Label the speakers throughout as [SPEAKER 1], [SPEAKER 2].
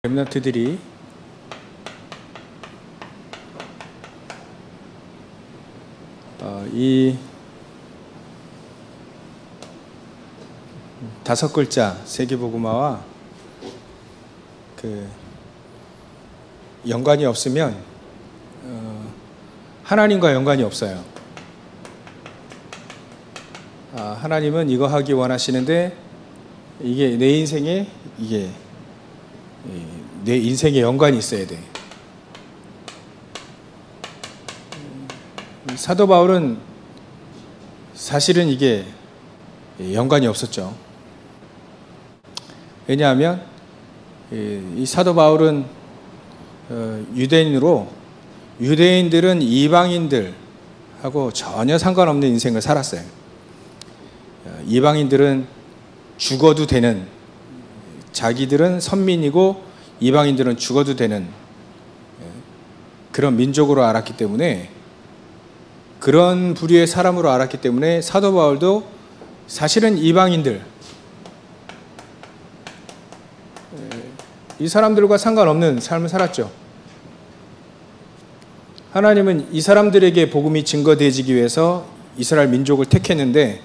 [SPEAKER 1] 렘넌트들이 이 5글자 세계복음화와 연관이 없으면 하나님과 연관이 없어요. 하나님은 이거 하기 원하시는데 이게 내 인생에 내 인생에 연관이 있어야 돼. 사도 바울은 사실은 이게 연관이 없었죠. 왜냐하면 이 사도 바울은 유대인으로 유대인들은 이방인들하고 전혀 상관없는 인생을 살았어요. 이방인들은 죽어도 되는, 자기들은 선민이고 이방인들은 죽어도 되는 그런 민족으로 알았기 때문에, 그런 부류의 사람으로 알았기 때문에 사도 바울도 사실은 이방인들, 이 사람들과 상관없는 삶을 살았죠. 하나님은 이 사람들에게 복음이 증거되어지기 위해서 이스라엘 민족을 택했는데,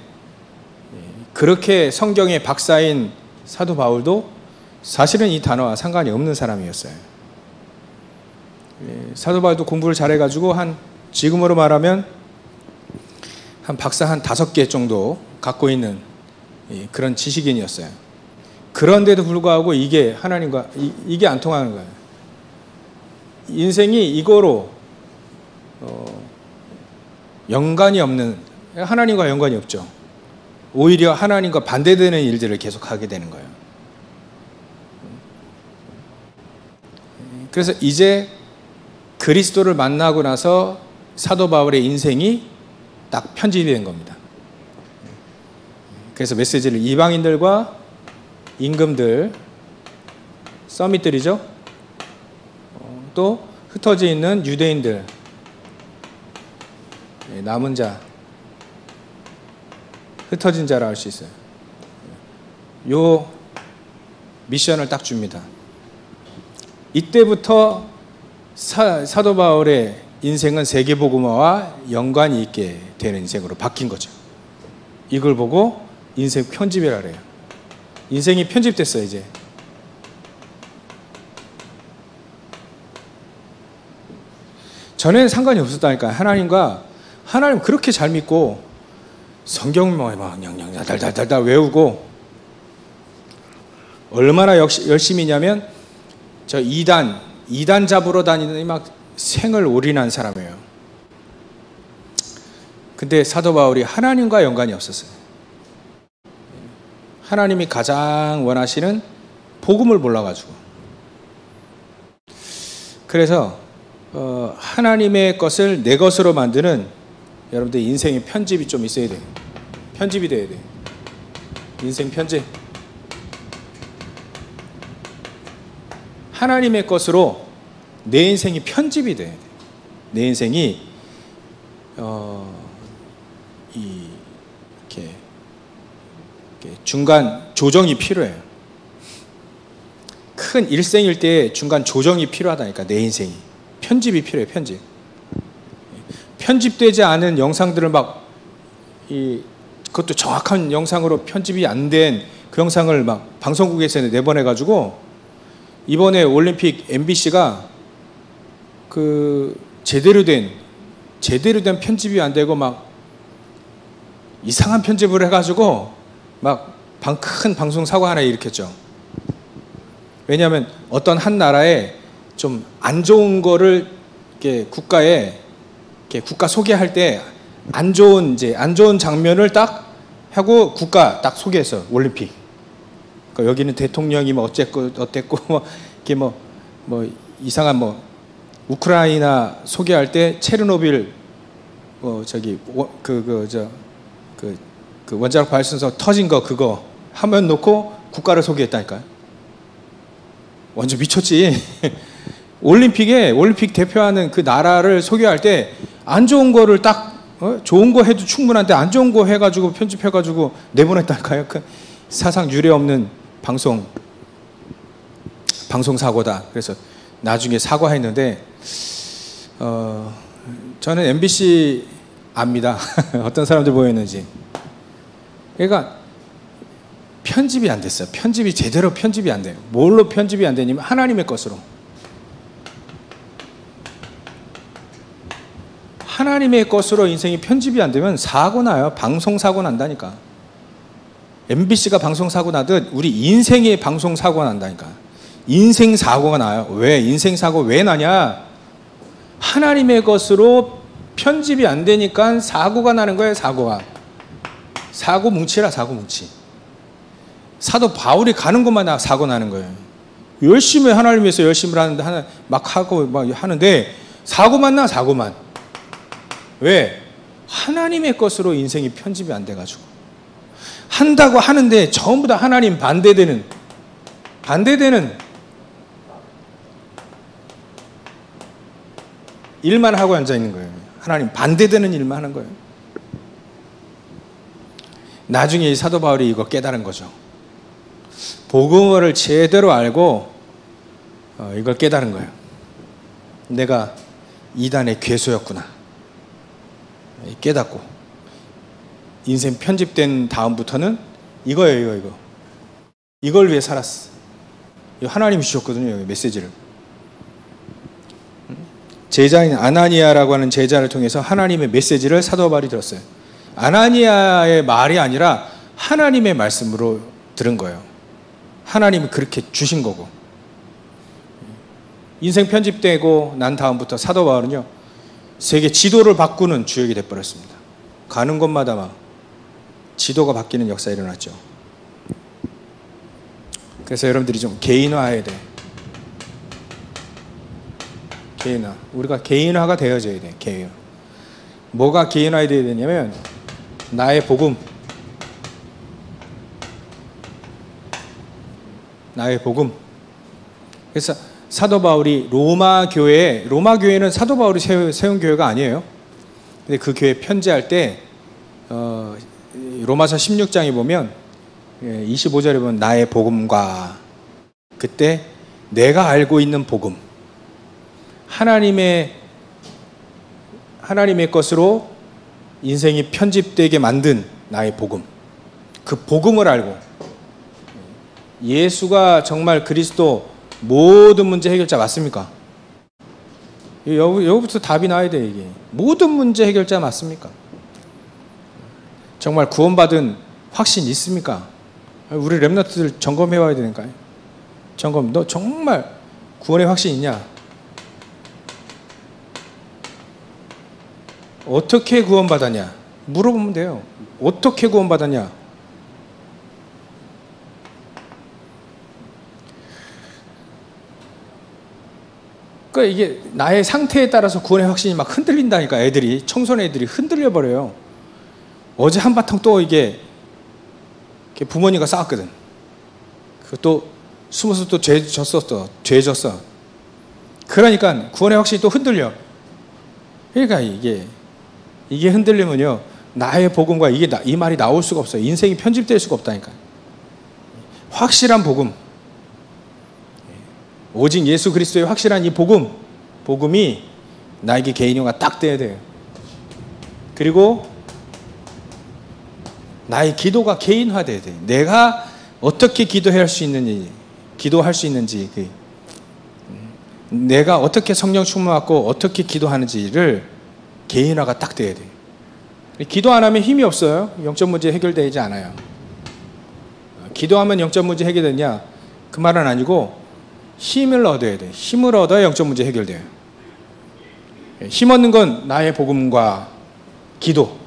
[SPEAKER 1] 그렇게 성경의 박사인 사도 바울도 사실은 이 단어와 상관이 없는 사람이었어요. 사도 바울도 공부를 잘해가지고 지금으로 말하면 한 박사 한 5개 정도 갖고 있는 그런 지식인이었어요. 그런데도 불구하고 이게 하나님과 이게 안 통하는 거예요. 인생이 이거로 연관이 없는, 하나님과 연관이 없죠. 오히려 하나님과 반대되는 일들을 계속 하게 되는 거예요. 그래서 이제 그리스도를 만나고 나서 사도 바울의 인생이 딱 편집이 된 겁니다. 그래서 메시지를 이방인들과 임금들, 서밋들이죠. 또 흩어져 있는 유대인들, 남은 자, 흩어진 자라 할 수 있어요. 요 미션을 딱 줍니다. 이때부터 사도 바울의 인생은 세계복음화와 연관이 있게 되는 인생으로 바뀐 거죠. 이걸 보고 인생 편집이라 그래요. 인생이 편집됐어요, 이제. 전에는 상관이 없었다니까요. 하나님 그렇게 잘 믿고 성경 막 달달달달 외우고 얼마나 열심히냐면 저 이단 잡으러 다니더니 막 생을 올인한 사람이에요. 근데 사도 바울이 하나님과 연관이 없었어요. 하나님이 가장 원하시는 복음을 몰라가지고. 그래서 하나님의 것을 내 것으로 만드는, 여러분들 인생의 편집이 좀 있어야 돼요. 편집이 돼야 돼요. 인생 편집. 하나님의 것으로 내 인생이 편집이 돼야 돼요. 내 인생이 이렇게 중간 조정이 필요해요. 큰 일생일대에 중간 조정이 필요하다니까. 내 인생이 편집이 필요해요. 편집되지 않은 영상들을 그것도 정확한 영상으로 편집이 안 된 그 영상을 막 방송국에서 내보내가지고, 이번에 올림픽 MBC가 제대로 된 편집이 안 되고 막 이상한 편집을 해가지고 막 큰 방송 사고 하나 일으켰죠. 왜냐하면 어떤 한 나라에 좀 안 좋은 거를 이렇게 국가 소개할 때 안 좋은 장면을 딱 하고 국가 딱 소개했어. 올림픽. 그러니까 여기는 대통령이 뭐 어땠고 이렇게 뭐 이상한 우크라이나 소개할 때 체르노빌 원자력 발전소 터진 거 그거 화면 놓고 국가를 소개했다니까요. 완전 미쳤지. 올림픽 대표하는 그 나라를 소개할 때 안 좋은 거를 딱 좋은 거 해도 충분한데 안 좋은 거 해가지고 편집해가지고 내보냈다니까요. 그 사상 유례 없는 방송 방송 사고다. 그래서 나중에 사과했는데 저는 MBC 압니다. 어떤 사람들 보였는지. 그러니까 편집이 안 됐어요. 편집이 제대로 편집이 안 돼요. 뭘로 편집이 안 되냐면 하나님의 것으로. 하나님의 것으로 인생이 편집이 안 되면 사고 나요. 방송 사고 난다니까. MBC가 방송 사고 나듯 우리 인생에 방송 사고가 난다니까. 인생 사고가 나요. 왜? 인생 사고 왜 나냐? 하나님의 것으로 편집이 안 되니까 사고가 나는 거예요. 사고가. 사고 뭉치라, 사고 뭉치. 사도 바울이 가는 곳마다 사고 나는 거예요. 열심히 하나님 위해서 열심히 하는데 막 하고 막 하는데 사고만 나, 사고만. 왜? 하나님의 것으로 인생이 편집이 안 돼가지고. 한다고 하는데 전부 다 하나님 반대되는 일만 하고 앉아 있는 거예요. 하나님 반대되는 일만 하는 거예요. 나중에 이 사도 바울이 이거 깨달은 거죠. 복음을 제대로 알고 이걸 깨달은 거예요. 내가 이단의 괴수였구나. 깨닫고 인생 편집된 다음부터는 이거예요. 이거. 이걸 위해 살았어. 하나님이 주셨거든요. 메시지를. 제자인 아나니아라고 하는 제자를 통해서 하나님의 메시지를 사도 바울이 들었어요. 아나니아의 말이 아니라 하나님의 말씀으로 들은 거예요. 하나님이 그렇게 주신 거고. 인생 편집되고 난 다음부터 사도 바울은요, 세계 지도를 바꾸는 주역이 돼버렸습니다. 가는 곳마다 막 지도가 바뀌는 역사가 일어났죠. 그래서 여러분들이 좀 개인화해야 돼. 개인화. 우리가 개인화가 되어져야 돼. 개인화. 뭐가 개인화해야 되냐면 나의 복음. 나의 복음. 그래서 사도 바울이 로마 교회는 사도 바울이 세운 교회가 아니에요. 근데 그 교회 편지할 때 로마서 16장에 보면 25절에 보면 나의 복음과, 그때 내가 알고 있는 복음, 하나님의 것으로 인생이 편집되게 만든 나의 복음, 그 복음을 알고 예수가 정말 그리스도 모든 문제 해결자 맞습니까? 여기부터 답이 나와야 돼. 이게 모든 문제 해결자 맞습니까? 정말 구원받은 확신 있습니까? 우리 렘넌트들 점검해 와야 되니까요. 점검. 너 정말 구원의 확신 있냐? 어떻게 구원받았냐? 물어보면 돼요. 어떻게 구원받았냐? 그러니까 이게 나의 상태에 따라서 구원의 확신이 막 흔들린다니까. 청소년 애들이 흔들려 버려요. 어제 한바탕 또 이게 부모님과 싸웠거든. 또 숨어서 또 죄 졌어. 그러니까 구원의 확신이 또 흔들려. 그러니까 이게 흔들리면요, 나의 복음과 이 말이 나올 수가 없어요. 인생이 편집될 수가 없다니까. 확실한 복음, 오직 예수 그리스도의 확실한 이 복음이 나에게 개인화가 딱 돼야 돼요. 그리고 나의 기도가 개인화돼야 돼요. 내가 어떻게 기도할 수 있는지, 내가 어떻게 성령 충만받고 어떻게 기도하는지를 개인화가 딱 돼야 돼요. 기도 안 하면 힘이 없어요. 영적 문제 해결되지 않아요. 기도하면 영적 문제 해결되냐? 그 말은 아니고 힘을 얻어야 돼요. 힘을 얻어야 영적 문제 해결돼요. 힘 얻는 건 나의 복음과 기도.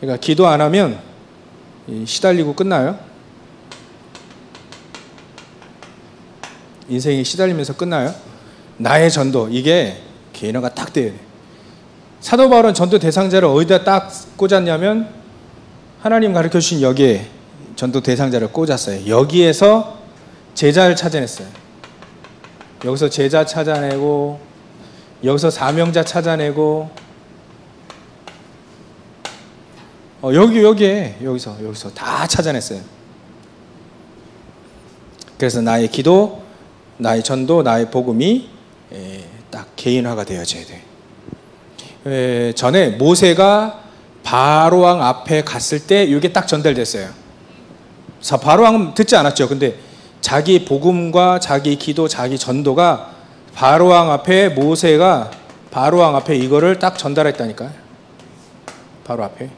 [SPEAKER 1] 그러니까 기도 안 하면 시달리고 끝나요. 인생이 시달리면서 끝나요. 나의 전도, 이게 개인화가 딱 돼야 돼요. 사도 바울은 전도 대상자를 어디다 딱 꽂았냐면 하나님 가르쳐 주신 여기에 전도 대상자를 꽂았어요. 여기에서 제자를 찾아냈어요. 여기서 제자 찾아내고, 여기서 사명자 찾아내고, 여기서 다 찾아냈어요. 그래서 나의 기도, 나의 전도, 나의 복음이 딱 개인화가 되어져야 돼. 전에 모세가 바로왕 앞에 갔을 때 이게 딱 전달됐어요. 바로왕은 듣지 않았죠. 근데 자기 복음과 자기 기도, 자기 전도가 바로왕 앞에, 모세가 바로왕 앞에 이거를 딱 전달했다니까요. 바로 앞에.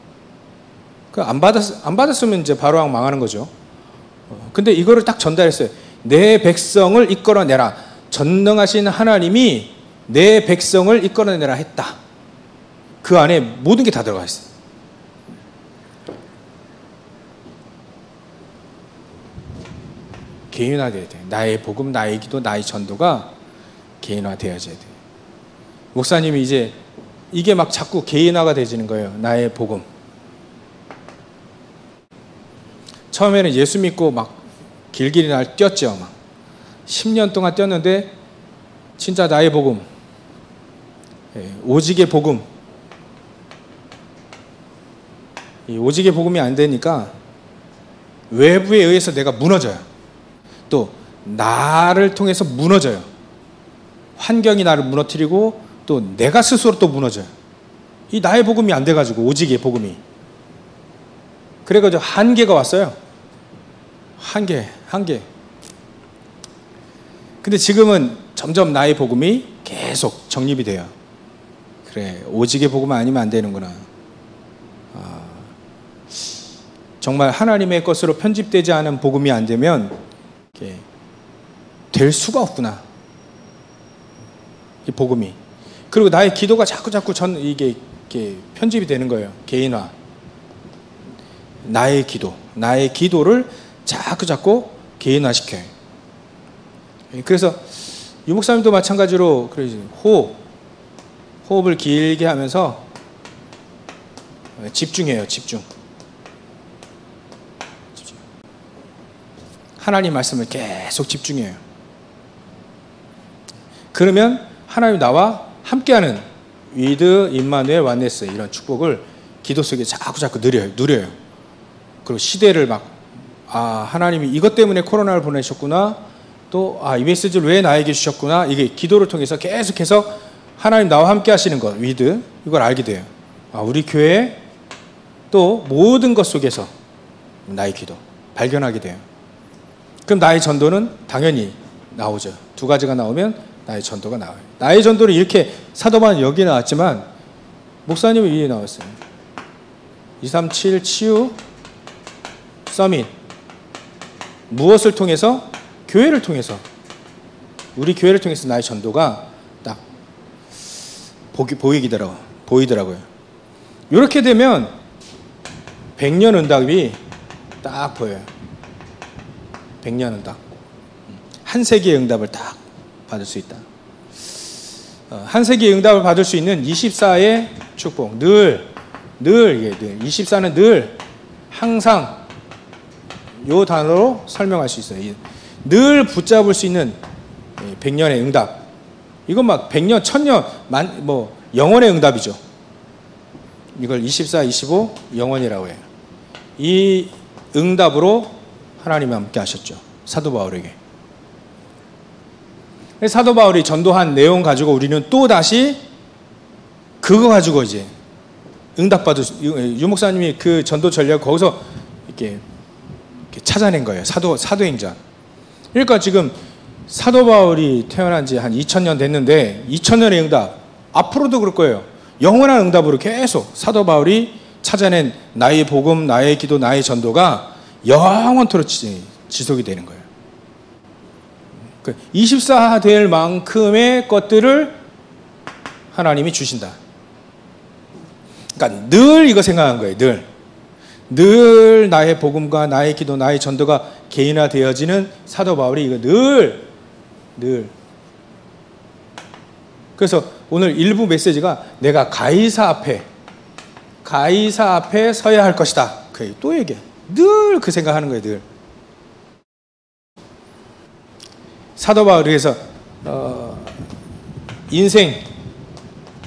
[SPEAKER 1] 안 받았으면 이제 바로왕 망하는 거죠. 근데 이거를 딱 전달했어요. 내 백성을 이끌어내라. 전능하신 하나님이 내 백성을 이끌어내라 했다. 그 안에 모든 게 다 들어가 있어요. 개인화되어야 돼. 나의 복음, 나의 기도, 나의 전도가 개인화되어져야 돼. 목사님이 이제 이게 막 자꾸 개인화가 되지는 거예요. 나의 복음. 처음에는 예수 믿고 막 길길이 날 뛰었죠. 막 10년 동안 뛰었는데 진짜 나의 복음, 오직의 복음, 이 오직의 복음이 안 되니까 외부에 의해서 내가 무너져요. 또 나를 통해서 무너져요. 환경이 나를 무너뜨리고 또 내가 스스로 또 무너져요. 이 나의 복음이 안 돼가지고, 오직의 복음이. 그래가지고 한계가 왔어요. 한계. 근데 지금은 점점 나의 복음이 계속 정립이 돼요. 그래, 오직의 복음 아니면 안 되는구나. 정말 하나님의 것으로 편집되지 않은 복음이 안 되면 될 수가 없구나. 이 복음이. 그리고 나의 기도가 자꾸 이게 편집이 되는 거예요. 개인화. 나의 기도를 자꾸 개인화시켜요. 그래서 유목사님도 마찬가지로 호흡을 길게 하면서 집중해요. 집중. 하나님 말씀을 계속 집중해요. 그러면 하나님 나와 함께하는 위드, 임마누엘, 완네스 이런 축복을 기도 속에 자꾸 누려요. 그리고 시대를 하나님이 이것 때문에 코로나를 보내셨구나. 또 이 메시지를 왜 나에게 주셨구나. 이게 기도를 통해서 계속해서 하나님 나와 함께 하시는 것, 위드, 이걸 알게 돼요. 우리 교회 또 모든 것 속에서 나의 기도 발견하게 돼요. 그럼 나의 전도는 당연히 나오죠. 두 가지가 나오면 나의 전도가 나와요. 나의 전도는 이렇게 사도바울은 여기 나왔지만 목사님은 위에 나왔어요. 237 치유 서밋. 무엇을 통해서? 교회를 통해서. 우리 교회를 통해서 나의 전도가 딱 보이더라고요. 이렇게 되면 100년 응답이 딱 보여요. 100년 응답. 한 세기의 응답을 딱 받을 수 있다. 한 세기의 응답을 받을 수 있는 24의 축복. 늘 24는 늘, 항상 요 단어로 설명할 수 있어요. 늘 붙잡을 수 있는 100년의 응답. 이건 100년, 1000년, 영원의 응답이죠. 이걸 24, 25 영원이라고 해요. 이 응답으로 하나님이 함께 하셨죠. 사도 바울에게. 사도 바울이 전도한 내용 가지고 우리는 또 다시 그거 가지고 이제 유목사님이 그 전도 전략 거기서 이렇게 찾아낸 거예요. 사도행전. 그러니까 지금 사도 바울이 태어난 지 한 2000년 됐는데 2000년의 응답 앞으로도 그럴 거예요. 영원한 응답으로 계속 사도 바울이 찾아낸 나의 복음, 나의 기도, 나의 전도가 영원토록 지속이 되는 거예요. 24 될 만큼의 것들을 하나님이 주신다. 그러니까 늘 이거 생각한 거예요. 늘 나의 복음과 나의 기도, 나의 전도가 개인화되어지는 사도 바울이 이거 늘. 그래서 오늘 일부 메시지가 내가 가이사 앞에 서야 할 것이다. 또 얘기해. 늘 그 생각하는 거예요. 늘. 사도 바울이 그래서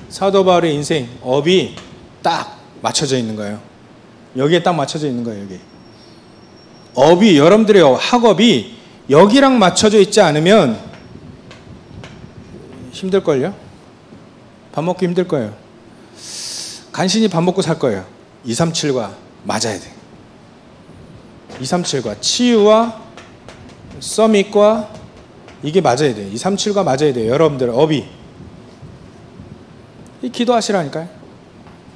[SPEAKER 1] 사도 바울의 인생 업이 딱 맞춰져 있는 거예요. 여기에 딱 맞춰져 있는 거예요. 여기 업이, 여러분들의 학업이 여기랑 맞춰져 있지 않으면 힘들걸요? 밥 먹기 힘들 거예요. 간신히 밥 먹고 살 거예요. 237과 맞아야 돼. 237과 치유와 서밋과 이게 맞아야 돼. 237과 맞아야 돼요. 여러분들 업이. 이 기도하시라니까요.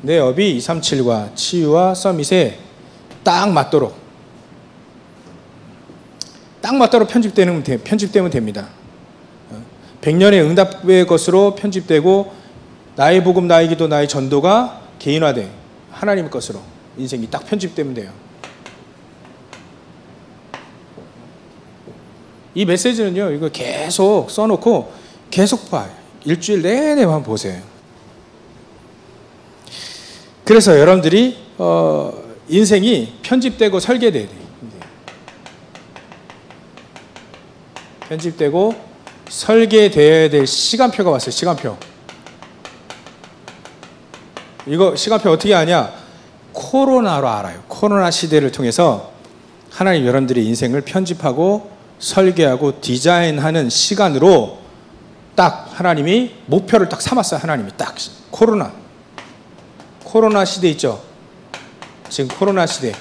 [SPEAKER 1] 내 업이 237과 치유와 서밋에 딱 맞도록 편집되면 됩니다. 100년의 응답의 것으로 편집되고 나의 복음, 나의 기도, 나의 전도가 개인화돼 하나님의 것으로 인생이 딱 편집되면 돼요. 이 메시지는요, 이거 계속 써놓고 계속 봐요. 일주일 내내만 보세요. 그래서 여러분들이 인생이 편집되고 설계돼야 돼요. 편집되고 설계되어야 될 시간표가 왔어요. 시간표. 이거 시간표 어떻게 아냐? 코로나로 알아요. 코로나 시대를 통해서 하나님 여러분들의 인생을 편집하고 설계하고 디자인하는 시간으로 딱 하나님이 목표를 딱 삼았어요. 하나님이 딱 코로나 시대 있죠. 지금 코로나 시대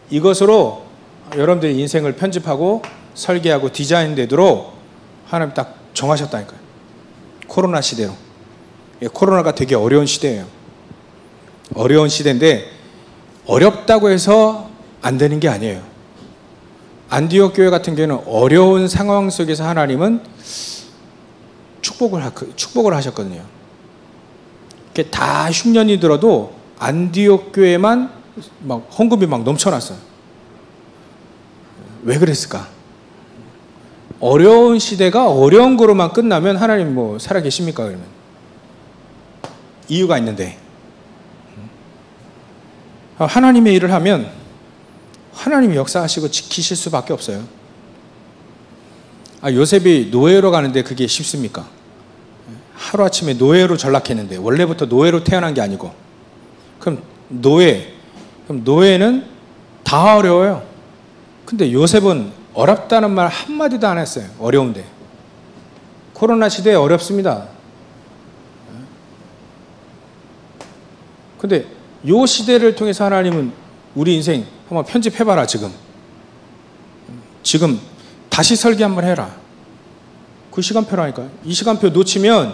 [SPEAKER 1] 이것으로 여러분들의 인생을 편집하고 설계하고 디자인되도록 하나님 딱 정하셨다니까요. 코로나 시대로. 코로나가 되게 어려운 시대예요. 어려운 시대인데 어렵다고 해서 안 되는 게 아니에요. 안디옥 교회 같은 경우는 어려운 상황 속에서 하나님은 축복을 하셨거든요. 다 흉년이 들어도 안디옥 교회만 막 헌금이 막 넘쳐났어요. 왜 그랬을까? 어려운 시대가 어려운 거로만 끝나면 하나님 뭐 살아 계십니까? 그러면 이유가 있는데 하나님의 일을 하면 하나님이 역사하시고 지키실 수밖에 없어요. 요셉이 노예로 가는데 그게 쉽습니까? 하루아침에 노예로 전락했는데 원래부터 노예로 태어난 게 아니고 그럼 노예는 다 어려워요. 근데 요셉은 어렵다는 말 한마디도 안 했어요. 어려운데. 코로나 시대에 어렵습니다. 근데 요 시대를 통해서 하나님은 우리 인생 한번 편집해봐라. 지금 다시 설계 한번 해라. 그 시간표라니까요. 이 시간표 놓치면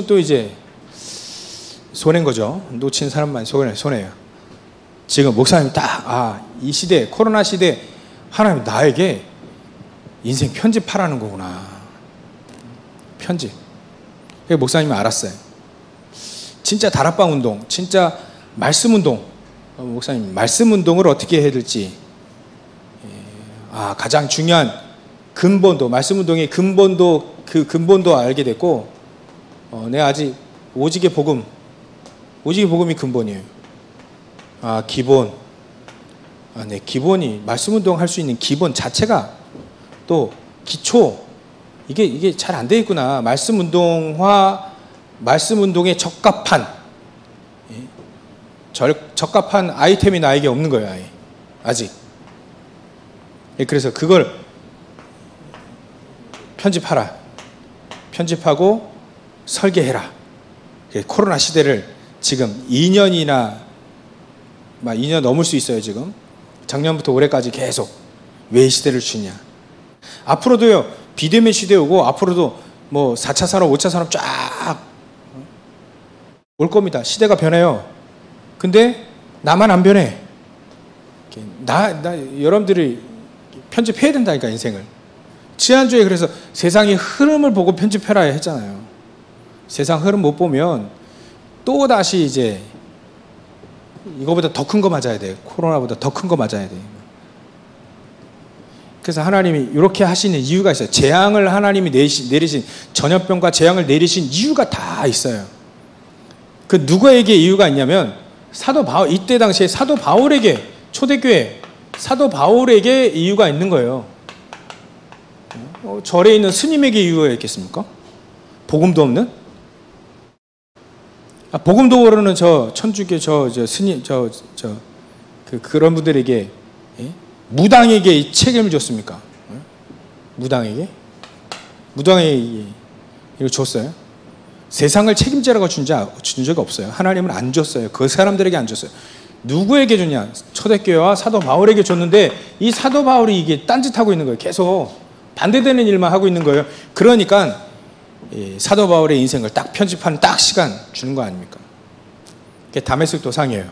[SPEAKER 1] 또 이제 손해인 거죠. 놓친 사람만 손해예요. 지금 목사님 이 시대, 코로나 시대 하나님 나에게 인생 편집하라는 거구나. 편집. 목사님이 알았어요. 진짜 다락방 운동, 진짜 말씀 운동. 목사님 말씀 운동을 어떻게 해야 될지 가장 중요한 근본도, 말씀 운동의 근본도, 그 근본도 알게 됐고 내가 아직 오직의 복음이 근본이에요. 기본. 네, 기본이 말씀 운동 할 수 있는 기본 자체가 또 기초 이게 잘 안 돼 있구나. 말씀 운동에 적합한 아이템이 나에게 없는 거예요. 아직. 그래서 그걸 편집하고 설계해라. 코로나 시대를 지금 2년 넘을 수 있어요. 지금 작년부터 올해까지 계속 왜 이 시대를 주냐. 앞으로도요, 비대면 시대 오고 앞으로도 뭐 4차 산업 5차 산업 쫙 올 겁니다. 시대가 변해요. 근데 나만 안 변해. 여러분들이 편집해야 된다니까. 인생을. 지난주에 그래서 세상의 흐름을 보고 편집해라 했잖아요. 세상 흐름 못 보면 또다시 이제 이거보다 더 큰 거 맞아야 돼. 코로나보다 더 큰 거 맞아야 돼. 그래서 하나님이 이렇게 하시는 이유가 있어요. 재앙을 하나님이 내리신, 전염병과 재앙을 내리신 이유가 다 있어요. 그 누구에게 이유가 있냐면 이때 당시에 사도 바울에게, 초대교회 사도 바울에게 이유가 있는 거예요. 절에 있는 스님에게 이유가 있겠습니까? 복음도 없는? 복음도 모르는 천주교 스님 그런 분들에게 무당에게 이 책임을 줬습니까? 무당에게? 무당에게 이거 줬어요? 세상을 책임지라고 준 적이 없어요. 하나님은 안 줬어요. 그 사람들에게 안 줬어요. 누구에게 줬냐? 초대교회와 사도 바울에게 줬는데 이 사도 바울이 이게 딴짓하고 있는 거예요. 계속 반대되는 일만 하고 있는 거예요. 그러니까 이 사도 바울의 인생을 딱 편집하는 딱 시간 주는 거 아닙니까? 그게 다메섹 도상이에요.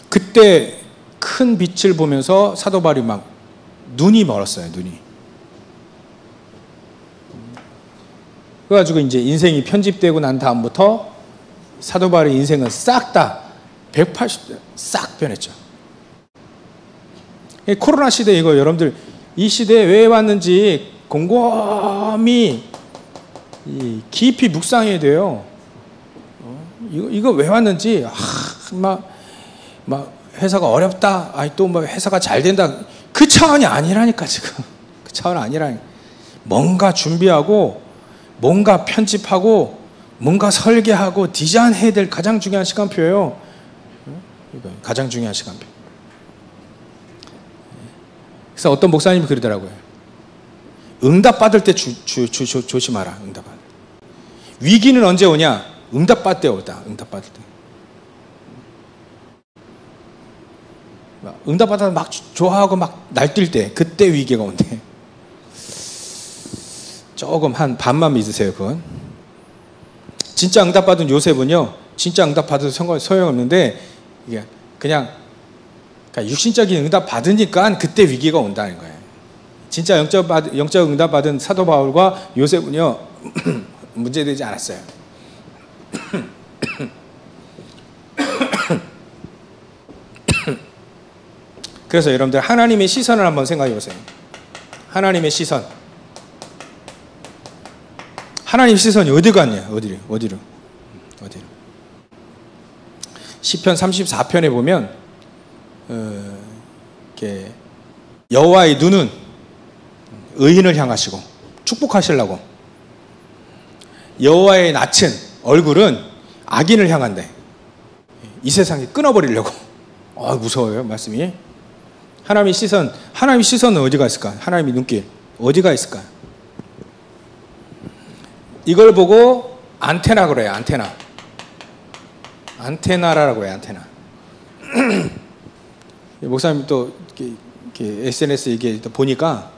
[SPEAKER 1] 그때 큰 빛을 보면서 사도 바울이 막 눈이 멀었어요. 눈이. 그래가지고 이제 인생이 편집되고 난 다음부터 사도 바울의 인생은 싹 다 180도 싹 변했죠. 코로나 시대 이거 여러분들 이 시대에 왜 왔는지 곰곰이 깊이 묵상해야 돼요. 이거 왜 왔는지 막 회사가 어렵다. 또 뭐 회사가 잘 된다. 그 차원이 아니라니까 지금. 그 차원 아니라니까. 뭔가 준비하고 뭔가 편집하고 뭔가 설계하고 디자인해야 될 가장 중요한 시간표예요. 이거 가장 중요한 시간표. 그래서 어떤 목사님이 그러더라고요. 응답 받을 때 조심하라. 응답 받을 때. 위기는 언제 오냐? 응답 받을 때 오다. 응답 받을 때. 응답 받아서 막 좋아하고 막 날뛸 때 그때 위기가 온대. 조금 한 반만 믿으세요. 그건 진짜 응답 받은 요셉은요, 진짜 응답 받아도 소용없는데 이게 그냥 육신적인 응답 받으니까 그때 위기가 온다는 거예요. 진짜 영적 응답 받은 사도 바울과 요셉은요 문제되지 않았어요. 그래서 여러분들 하나님의 시선을 한번 생각해 보세요. 하나님의 시선. 하나님 시선이 어디 갔냐? 어디로? 시편 34편에 보면 이렇게 여호와의 눈은 의인을 향하시고 축복하시려고, 여호와의 낯은 얼굴은 악인을 향한대. 이 세상에 끊어버리려고. 무서워요 말씀이. 하나님의 시선은 어디가 있을까? 하나님의 눈길 어디가 있을까? 이걸 보고 안테나 그래요. 안테나라고 해요. 안테나. 목사님 또 이렇게 SNS 이게 보니까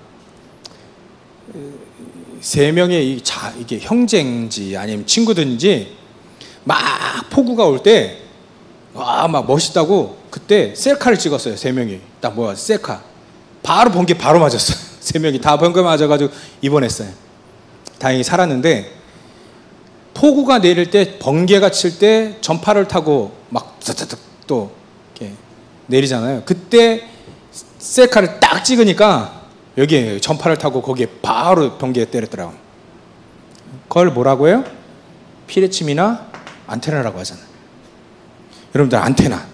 [SPEAKER 1] 세 명의 이게 형제인지 아니면 친구들인지 막 폭우가 올 때 막 멋있다고 그때 셀카를 찍었어요. 세 명이 딱 모아 셀카. 바로 번개 바로 맞았어요. 세 명이 다 번개 맞아가지고 입원했어요. 다행히 살았는데, 폭우가 내릴 때 번개가 칠 때 전파를 타고 막 또 이렇게 내리잖아요. 그때 셀카를 딱 찍으니까 여기에 전파를 타고 거기에 바로 번개가 때렸더라고요. 그걸 뭐라고 해요? 피레침이나 안테나라고 하잖아요. 여러분들 안테나.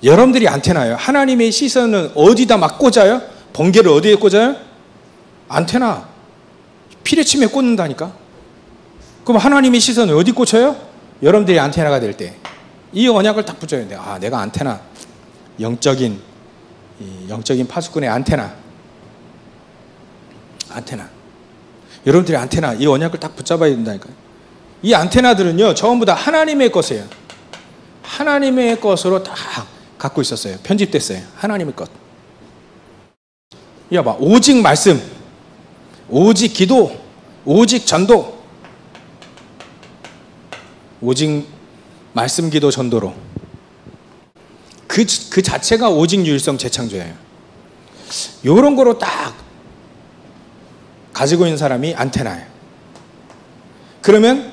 [SPEAKER 1] 여러분들이 안테나예요. 하나님의 시선은 어디다 막 꽂아요? 번개를 어디에 꽂아요? 안테나. 피레침에 꽂는다니까. 그럼 하나님의 시선은 어디 꽂혀요? 여러분들이 안테나가 될 때 이 언약을 딱 붙여야 돼요. 내가 안테나. 영적인 파수꾼의 안테나. 여러분들이 안테나, 이 언약을 딱 붙잡아야 된다니까요. 이 안테나들은요 전부 다 하나님의 것이에요. 하나님의 것으로 다 갖고 있었어요. 편집됐어요. 하나님의 것. 봐, 오직 말씀, 오직 기도, 오직 전도. 오직 말씀, 기도, 전도로. 그 자체가 오직 유일성 재창조예요. 요런 거로 딱 가지고 있는 사람이 안테나예요. 그러면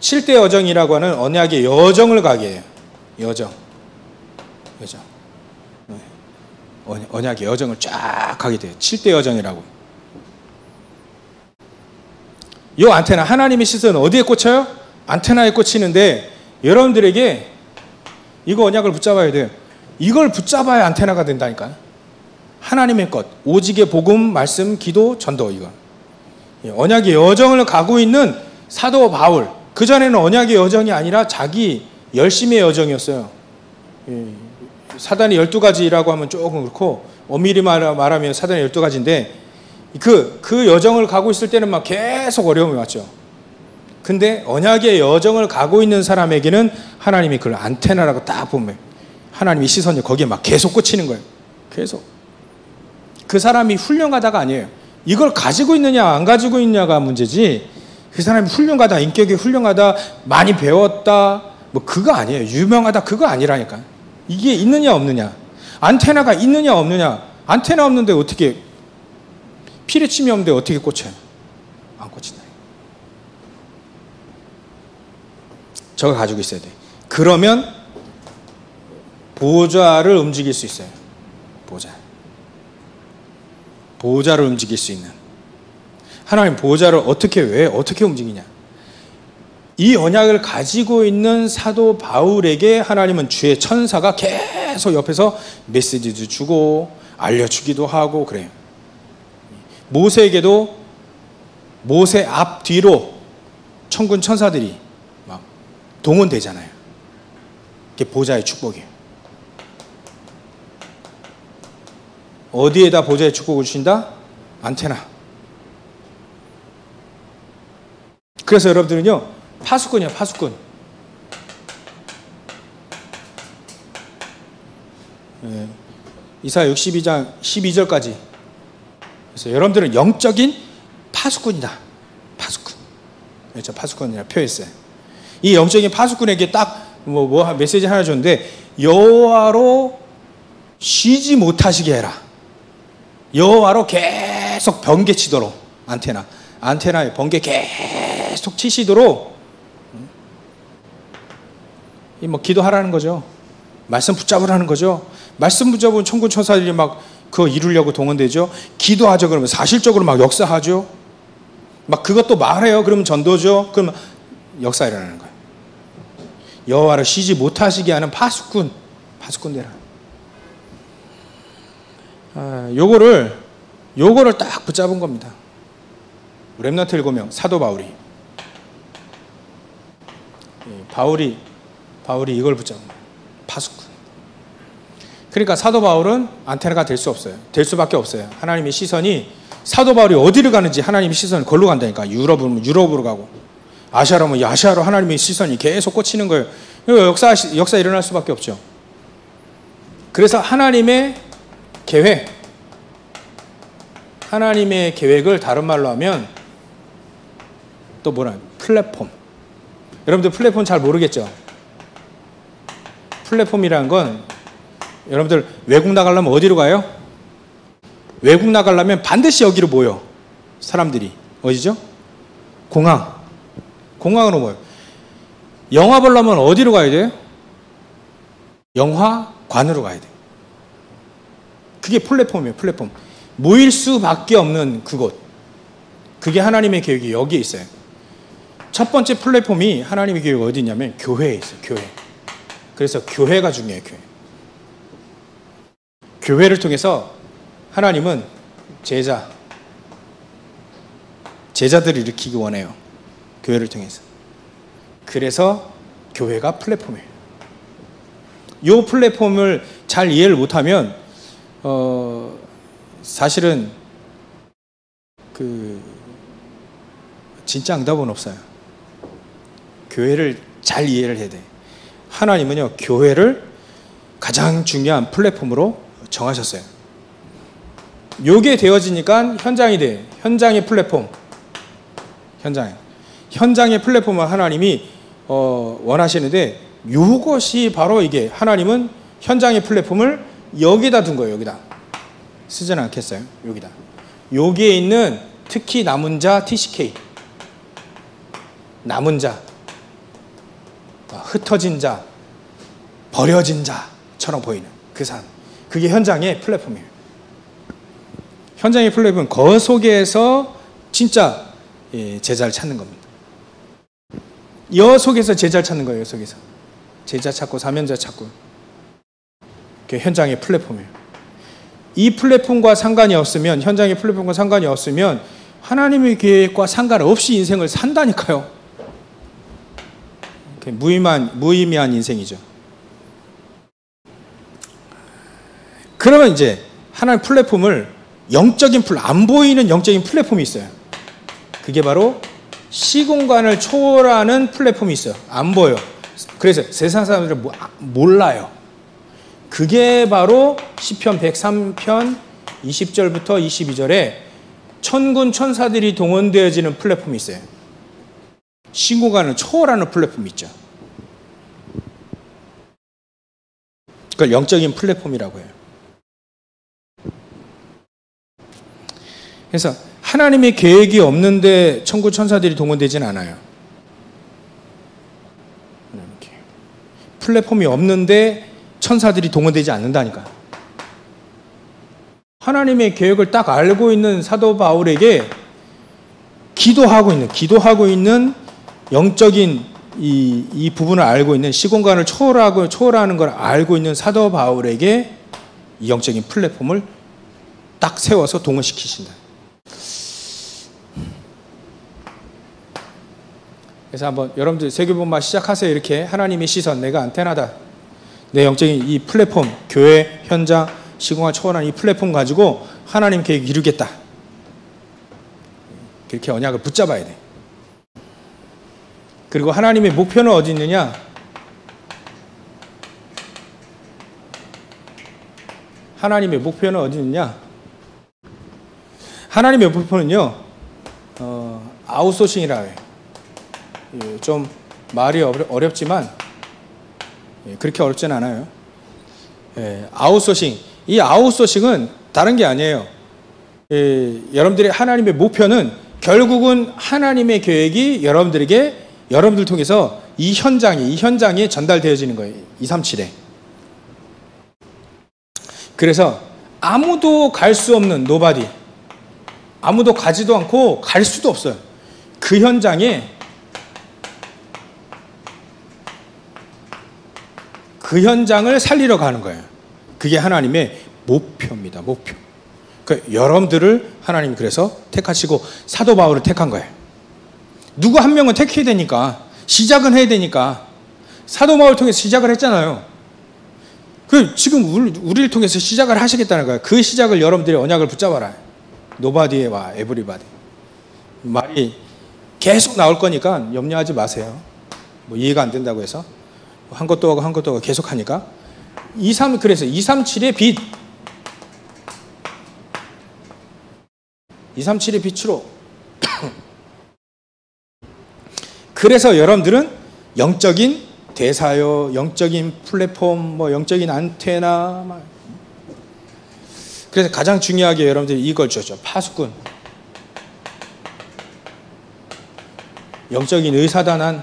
[SPEAKER 1] 7대 여정이라고 하는 언약의 여정을 가게 해요. 여정. 언약의 여정을 쫙 가게 돼요. 7대 여정이라고. 이 안테나, 하나님의 시선은 어디에 꽂혀요? 안테나에 꽂히는데, 여러분들에게 이거 언약을 붙잡아야 돼요. 이걸 붙잡아야 안테나가 된다니까요. 하나님의 것, 오직의 복음, 말씀, 기도, 전도. 이거 언약의 여정을 가고 있는 사도 바울. 그전에는 언약의 여정이 아니라 자기 열심의 여정이었어요. 사단이 12가지라고 하면 조금 그렇고 엄밀히 말하면 사단이 12가지인데 그 여정을 가고 있을 때는 막 계속 어려움이 왔죠. 근데 언약의 여정을 가고 있는 사람에게는 하나님이 그걸 안테나라고 딱 보면 하나님의 시선이 거기에 막 계속 꽂히는 거예요. 계속. 그 사람이 훌륭하다가 아니에요. 이걸 가지고 있느냐 안 가지고 있느냐가 문제지, 그 사람이 훌륭하다, 인격이 훌륭하다, 많이 배웠다, 뭐 그거 아니에요. 유명하다, 그거 아니라니까. 이게 있느냐 없느냐, 안테나가 있느냐 없느냐. 안테나 없는데 어떻게, 피레침이 없는데 어떻게 꽂혀요? 안 꽂힌다. 저걸 가지고 있어야 돼. 그러면 보좌를 움직일 수 있어요. 보좌를 움직일 수 있는. 하나님 보좌를 왜 어떻게 움직이냐. 이 언약을 가지고 있는 사도 바울에게 하나님은 주의 천사가 계속 옆에서 메시지도 주고 알려주기도 하고 그래요. 모세에게도 모세 앞뒤로 천군 천사들이 막 동원되잖아요. 그게 보좌의 축복이에요. 어디에다 보좌의 축복을 주신다? 안테나. 그래서 여러분들은요, 파수꾼이에요, 파수꾼. 이사야 62장 12절까지. 그래서 여러분들은 영적인 파수꾼이다. 파수꾼. 그렇죠, 파수꾼이라 표했어요. 이 영적인 파수꾼에게 딱 메시지 하나 줬는데, 여호와로 쉬지 못하시게 해라. 여호와로 계속 번개 치도록. 안테나에 번개 계속 치시도록 기도하라는 거죠. 말씀 붙잡으라는 거죠. 말씀 붙잡은 천군 천사들이 막 그거 이루려고 동원되죠. 기도하죠. 그러면 사실적으로 막 역사하죠. 막 그것도 말해요. 그러면 전도죠. 그러면 역사 일어나는 거예요. 여호와를 쉬지 못하시게 하는 파수꾼 되라. 요거를 딱 붙잡은 겁니다. 렘넌트 7명, 사도 바울이 이걸 붙잡은 거예요. 파수꾼. 그러니까 사도 바울은 안테나가 될 수 없어요. 될 수밖에 없어요. 하나님의 시선이, 사도 바울이 어디를 가는지 하나님의 시선이 걸로 간다니까. 유럽으로 가고, 아시아로 아시아로 하나님의 시선이 계속 꽂히는 거예요. 역사 일어날 수밖에 없죠. 그래서 하나님의 계획을 다른 말로 하면 또 플랫폼. 여러분들 플랫폼 잘 모르겠죠? 플랫폼이라는 건, 여러분들 외국 나가려면 어디로 가요? 외국 나가려면 반드시 여기로 모여. 사람들이. 어디죠? 공항으로 모여. 영화 보려면 어디로 가야 돼요? 영화관으로 가야 돼요. 그게 플랫폼이에요. 플랫폼. 모일 수밖에 없는 그곳. 그게 하나님의 계획이 여기에 있어요. 첫 번째 플랫폼이 하나님의 계획이 어디 있냐면 교회에 있어요. 교회. 그래서 교회가 중요해요. 교회를 통해서 하나님은 제자들을 일으키기 원해요. 교회를 통해서. 그래서 교회가 플랫폼이에요. 이 플랫폼을 잘 이해를 못하면 사실은 진짜 응답은 없어요. 교회를 잘 이해를 해야 돼. 하나님은요, 교회를 가장 중요한 플랫폼으로 정하셨어요. 요게 되어지니까 현장이 돼. 현장의 플랫폼. 현장의 플랫폼을 하나님이 원하시는데, 요것이 바로 이게, 하나님은 현장의 플랫폼을 여기다 둔 거예요. 여기다. 쓰지는 않겠어요. 여기다. 여기에 있는 특히 남은 자 TCK. 남은 자, 흩어진 자, 버려진 자처럼 보이는 그 사람. 그게 현장의 플랫폼이에요. 현장의 플랫폼은 그 속에서 진짜 제자를 찾는 겁니다. 여 속에서 제자를 찾는 거예요. 여 속에서. 제자 찾고 사명자 찾고. 그게 현장의 플랫폼이에요. 이 플랫폼과 상관이 없으면, 현장의 플랫폼과 상관이 없으면 하나님의 계획과 상관없이 인생을 산다니까요. 무의미한 인생이죠. 그러면 이제 하나의 플랫폼을 안 보이는 영적인 플랫폼이 있어요. 그게 바로 시공간을 초월하는 플랫폼이 있어요. 안 보여. 그래서 세상 사람들은 몰라요. 그게 바로 시편 103편 20절부터 22절에 천군 천사들이 동원되어지는 플랫폼이 있어요. 시공간을 초월하는 플랫폼이 있죠. 그걸 영적인 플랫폼이라고 해요. 그래서 하나님의 계획이 없는데 천군 천사들이 동원되진 않아요. 플랫폼이 없는데 천사들이 동원되지 않는다니까. 하나님의 계획을 딱 알고 있는 사도 바울에게 기도하고 있는 영적인 이 부분을 알고 있는 시공간을 초월하는 걸 알고 있는 사도 바울에게 이 영적인 플랫폼을 딱 세워서 동원시키신다. 그래서 한번 여러분들 세계본만 시작하세요. 이렇게 하나님의 시선, 내가 안테나다. 내 영적인 이 플랫폼, 교회, 현장, 시공간 초월한 이 플랫폼 가지고 하나님 계획 이루겠다. 그렇게 언약을 붙잡아야 돼. 그리고 하나님의 목표는 어디 있느냐? 하나님의 목표는 어디 있느냐? 하나님의 목표는요, 아웃소싱이라 해요. 좀 말이 어렵지만 그렇게 어렵진 않아요. 아웃소싱. 이 아웃소싱은 다른 게 아니에요. 여러분들의 하나님의 목표는 결국은 하나님의 계획이 여러분들 통해서 이 현장에 전달되어지는 거예요. 237에. 그래서 아무도 갈 수 없는 노바디, 아무도 가지도 않고 갈 수도 없어요. 그 현장에 그 현장을 살리러 가는 거예요. 그게 하나님의 목표입니다. 목표. 그러니까 여러분들을 하나님이 그래서 택하시고 사도 바울을 택한 거예요. 누구 한 명은 택해야 되니까, 시작은 해야 되니까 사도 바울을 통해서 시작을 했잖아요. 지금 우리를 통해서 시작을 하시겠다는 거예요. 그 시작을 여러분들이 언약을 붙잡아라. 노바디와 에브리바디. 말이 계속 나올 거니까 염려하지 마세요. 뭐 이해가 안 된다고 해서 한 것도 하고 계속 하니까. 그래서 237의 빛. 237의 빛으로. 그래서 여러분들은 영적인 대사요, 영적인 플랫폼, 영적인 안테나. 그래서 가장 중요하게 여러분들이 이걸 줬죠. 파수꾼. 영적인 의사다. 난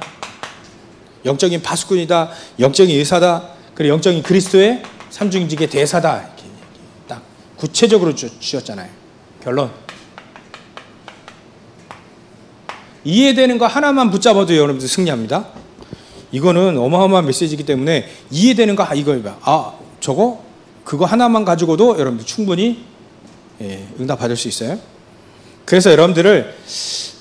[SPEAKER 1] 영적인 파수꾼이다. 영적인 의사다. 그리고 영적인 그리스도의 삼중직의 대사다. 이렇게 딱 구체적으로 주셨잖아요. 결론. 이해되는 거 하나만 붙잡아도 여러분들 승리합니다. 이거는 어마어마한 메시지이기 때문에 이해되는 거 이거예요. 그거 하나만 가지고도 여러분들 충분히 응답받을 수 있어요. 그래서 여러분들을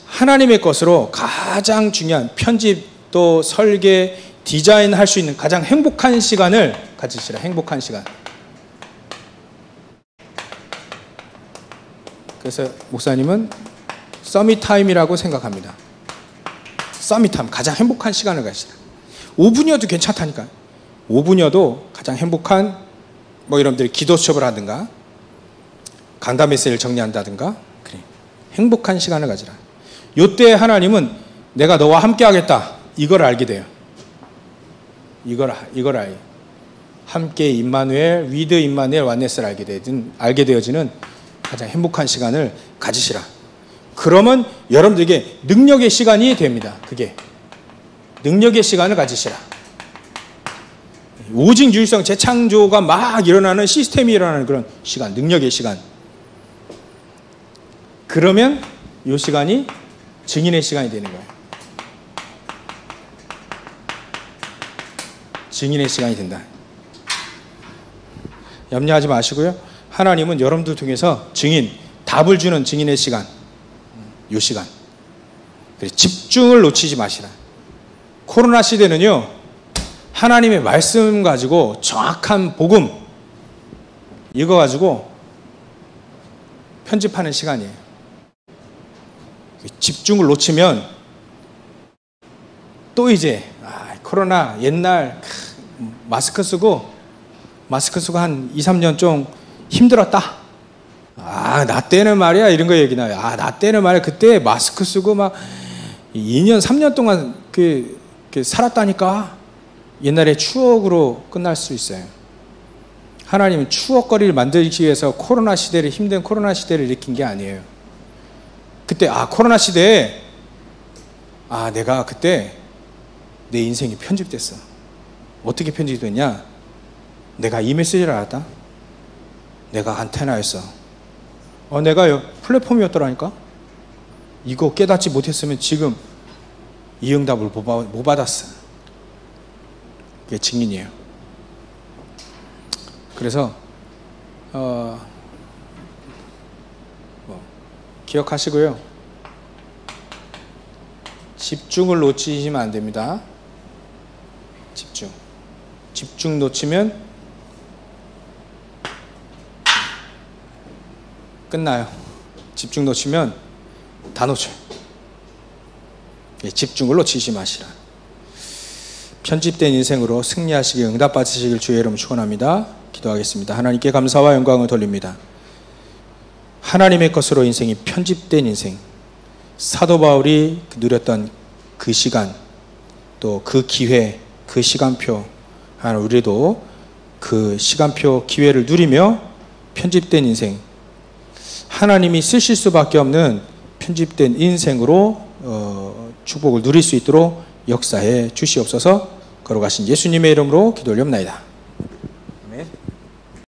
[SPEAKER 1] 하나님의 것으로 가장 중요한 편집 또 설계, 디자인할 수 있는 가장 행복한 시간을 가지시라. 행복한 시간. 그래서 목사님은 서밋타임이라고 생각합니다. 서밋타임, 가장 행복한 시간을 가지시라. 5분이어도 괜찮다니까. 5분이어도 가장 행복한 여러분들이 기도 수업을 하든가 강단 메시지를 정리한다든가 그래. 행복한 시간을 가지라. 요때 하나님은 내가 너와 함께 하겠다. 이걸 알게 돼요. 이걸 알게. 함께 임마누엘, 위드 임마누엘 완네스를 알게 되어지는 가장 행복한 시간을 가지시라. 그러면 여러분들에게 능력의 시간이 됩니다. 그게 능력의 시간을 가지시라. 오직 유일성 재창조가 막 일어나는 시스템이 일어나는 그런 시간, 능력의 시간. 그러면 이 시간이 증인의 시간이 되는 거예요. 증인의 시간이 된다. 염려하지 마시고요. 하나님은 여러분들 통해서 답을 주는 증인의 시간, 이 시간. 집중을 놓치지 마시라. 코로나 시대는요, 하나님의 말씀 가지고 정확한 복음, 이거 가지고 편집하는 시간이에요. 집중을 놓치면 또 이제 코로나 옛날 마스크 쓰고 한 2, 3년 좀 힘들었다. 나 때는 말이야 이런 거 얘기 나요. 나 때는 말이야 그때 마스크 쓰고 막 2년, 3년 동안 살았다니까. 옛날의 추억으로 끝날 수 있어요. 하나님은 추억거리를 만들기 위해서 힘든 코로나 시대를 일으킨 게 아니에요. 그때 코로나 시대에 내가 그때 내 인생이 편집됐어. 어떻게 편집됐냐? 내가 이 메시지를 알았다. 내가 안테나였어. 내가 플랫폼이었더라니까. 이거 깨닫지 못했으면 지금 이 응답을 못 받았어. 그게 증인이에요. 그래서 기억하시고요. 집중을 놓치시면 안 됩니다. 집중 놓치면 끝나요. 집중 놓치면 다 놓쳐요. 집중을 놓치지 마시라. 편집된 인생으로 승리하시길 응답받으시길 주의 이름 축원합니다. 기도하겠습니다. 하나님께 감사와 영광을 돌립니다. 하나님의 것으로 인생이 편집된 인생, 사도 바울이 누렸던 그 시간, 또 그 기회, 그 시간표, 우리도 그 시간표 기회를 누리며 편집된 인생, 하나님이 쓰실 수밖에 없는 편집된 인생으로 축복을 누릴 수 있도록 역사해 주시옵소서. 걸어가신 예수님의 이름으로 기도 올려옵나이다.